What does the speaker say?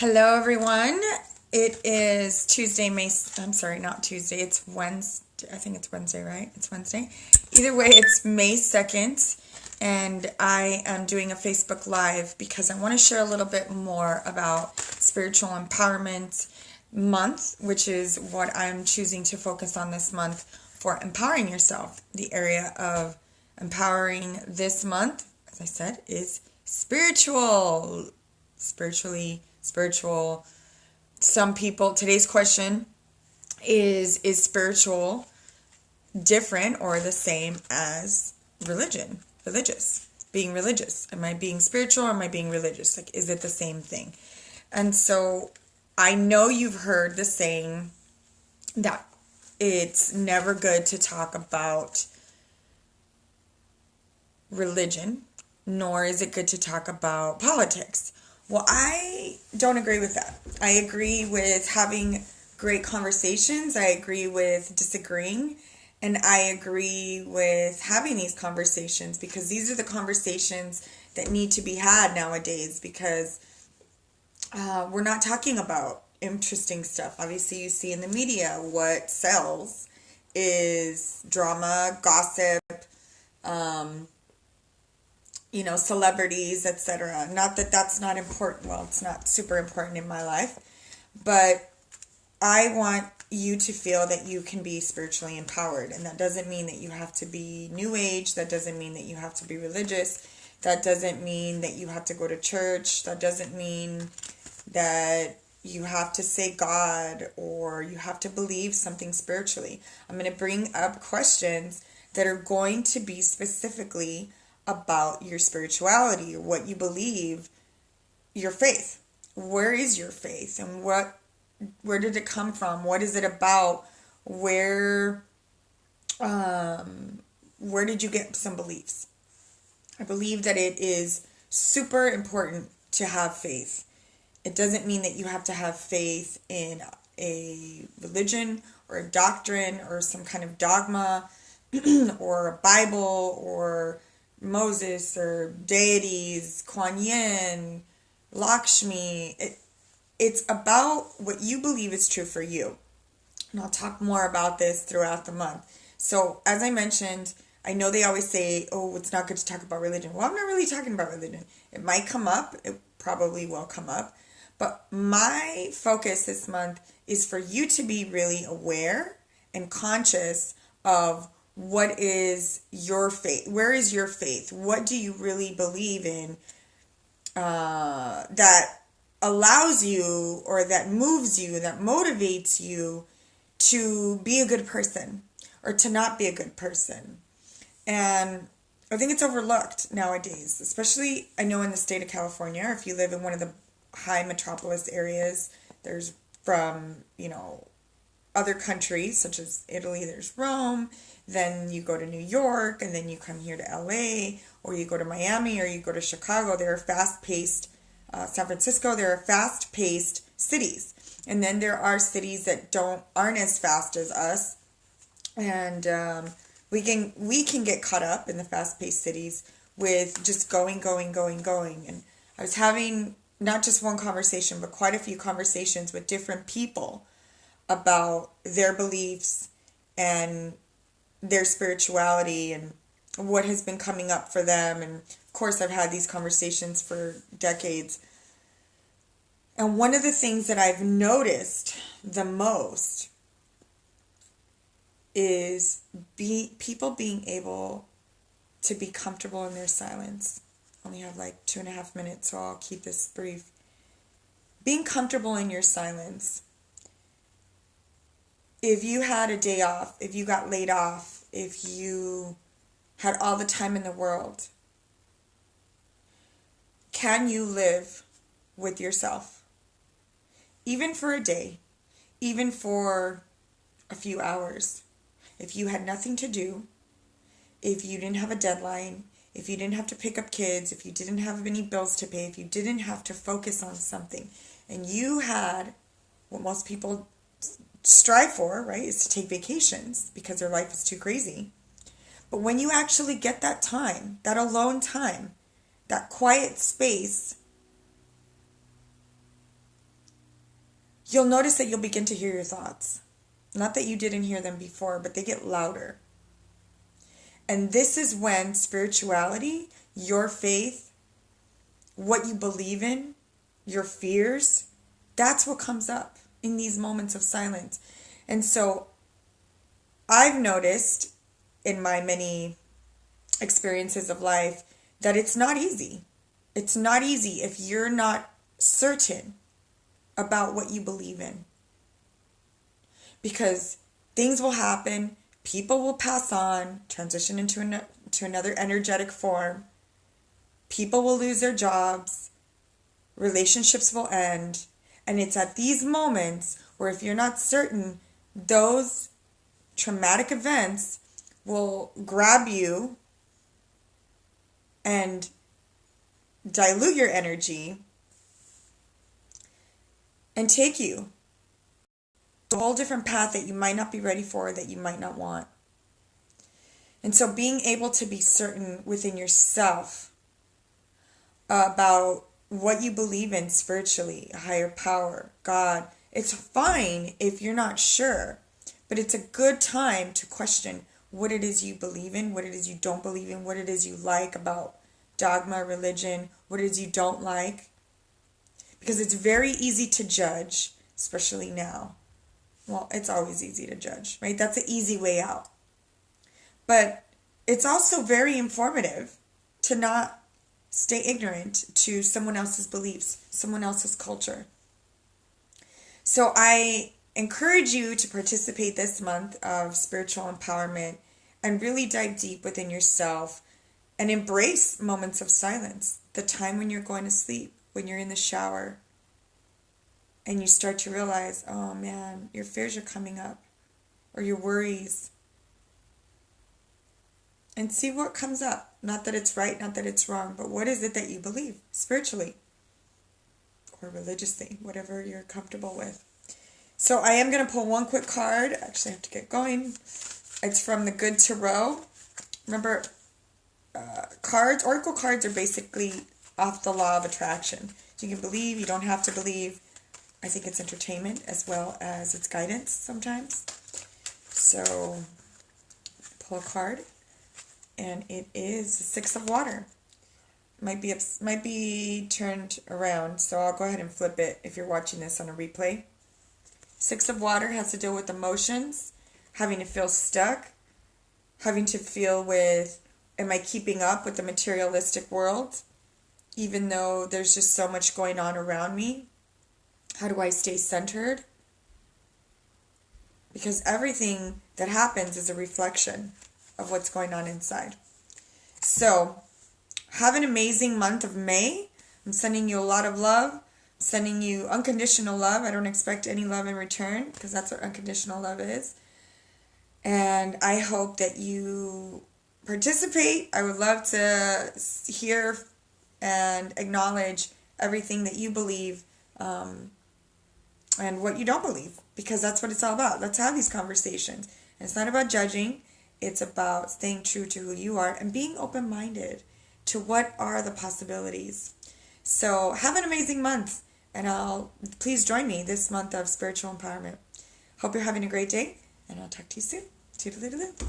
Hello, everyone. It is Tuesday, I'm sorry, not Tuesday. It's Wednesday. I think it's Wednesday, right? It's Wednesday. Either way, it's May 2nd, and I am doing a Facebook Live because I want to share a little bit more about Spiritual Empowerment Month, which is what I'm choosing to focus on this month for empowering yourself. The area of empowering this month, as I said, is spiritual. Some people, today's question is spiritual different or the same as religious, being religious? Am I being spiritual or am I being religious? Like, is it the same thing? And so I know you've heard the saying that it's never good to talk about religion, nor is it good to talk about politics. Well, I don't agree with that. I agree with having great conversations. I agree with disagreeing. And I agree with having these conversations because these are the conversations that need to be had nowadays because we're not talking about interesting stuff. Obviously, you see in the media what sells is drama, gossip, celebrities, etc. Not that that's not important. Well, it's not super important in my life, but I want you to feel that you can be spiritually empowered. And that doesn't mean that you have to be new age. That doesn't mean that you have to be religious. That doesn't mean that you have to go to church. That doesn't mean that you have to say God or you have to believe something spiritually. I'm going to bring up questions that are going to be specifically about your spirituality, or what you believe, your faith. Where is your faith, and where did it come from? What is it about? Where did you get some beliefs? I believe that it is super important to have faith. It doesn't mean that you have to have faith in a religion or a doctrine or some kind of dogma or a Bible or Moses or deities, Kuan Yin, Lakshmi. It's about what you believe is true for you. And I'll talk more about this throughout the month. So, as I mentioned, I know they always say, oh, it's not good to talk about religion. Well, I'm not really talking about religion. It might come up. It probably will come up. But my focus this month is for you to be really aware and conscious of what is your faith? Where is your faith? What do you really believe in that allows you or that moves you, that motivates you to be a good person or to not be a good person? And I think it's overlooked nowadays, especially I know in the state of California, if you live in one of the high metropolis areas, there's from, other countries such as Italy, there's Rome, then you go to New York, and then you come here to LA, or you go to Miami, or you go to Chicago. They're fast-paced, San Francisco, there are fast-paced cities. And then there are cities that aren't as fast as us, and we can get caught up in the fast-paced cities with just going. And I was having not just one conversation, but quite a few conversations with different people about their beliefs and their spirituality and what has been coming up for them. And of course, I've had these conversations for decades. And one of the things that I've noticed the most is people being able to be comfortable in their silence. I only have like 2.5 minutes, so I'll keep this brief. Being comfortable in your silence. If you had a day off, if you got laid off, if you had all the time in the world, can you live with yourself? Even for a day, even for a few hours. If you had nothing to do, if you didn't have a deadline, if you didn't have to pick up kids, if you didn't have any bills to pay, if you didn't have to focus on something, and you had what most people strive for, right, is to take vacations because their life is too crazy. But when you actually get that time, that alone time, that quiet space, you'll notice that you'll begin to hear your thoughts. Not that you didn't hear them before, but they get louder. And this is when spirituality, your faith, what you believe in, your fears, that's what comes up in these moments of silence. And so I've noticed in my many experiences of life that it's not easy. It's not easy if you're not certain about what you believe in. Because things will happen, people will pass on, transition into another energetic form. People will lose their jobs, relationships will end. And it's at these moments where if you're not certain, those traumatic events will grab you and dilute your energy and take you to a whole different path that you might not be ready for, that you might not want. And so being able to be certain within yourself about what you believe in spiritually, a higher power, God, it's fine if you're not sure, but it's a good time to question what it is you believe in, what it is you don't believe in, what it is you like about dogma, religion, what it is you don't like. Because it's very easy to judge, especially now. Well, it's always easy to judge, right? That's an easy way out. But it's also very informative to not stay ignorant to someone else's beliefs, someone else's culture. So I encourage you to participate this month of spiritual empowerment and really dive deep within yourself and embrace moments of silence, the time when you're going to sleep, when you're in the shower, and you start to realize, oh man, your fears are coming up, or your worries. And see what comes up. Not that it's right, not that it's wrong, but what is it that you believe spiritually or religiously, whatever you're comfortable with. So I am going to pull one quick card. Actually, I have to get going. It's from the Good Tarot. Remember, oracle cards are basically off the law of attraction. So you can believe, you don't have to believe. I think it's entertainment as well as it's guidance sometimes. So pull a card. And it is the Six of Water. Might be turned around, so I'll go ahead and flip it if you're watching this on a replay. Six of Water has to deal with emotions, having to feel stuck, having to feel with, am I keeping up with the materialistic world? Even though there's just so much going on around me, how do I stay centered? Because everything that happens is a reflection of what's going on inside. So, have an amazing month of May. I'm sending you a lot of love. I'm sending you unconditional love. I don't expect any love in return because that's what unconditional love is. And I hope that you participate. I would love to hear and acknowledge everything that you believe and what you don't believe, because that's what it's all about. Let's have these conversations. And it's not about judging. It's about staying true to who you are and being open-minded to what are the possibilities. So have an amazing month, and please join me this month of spiritual empowerment. Hope you're having a great day, and I'll talk to you soon. Toodaloo.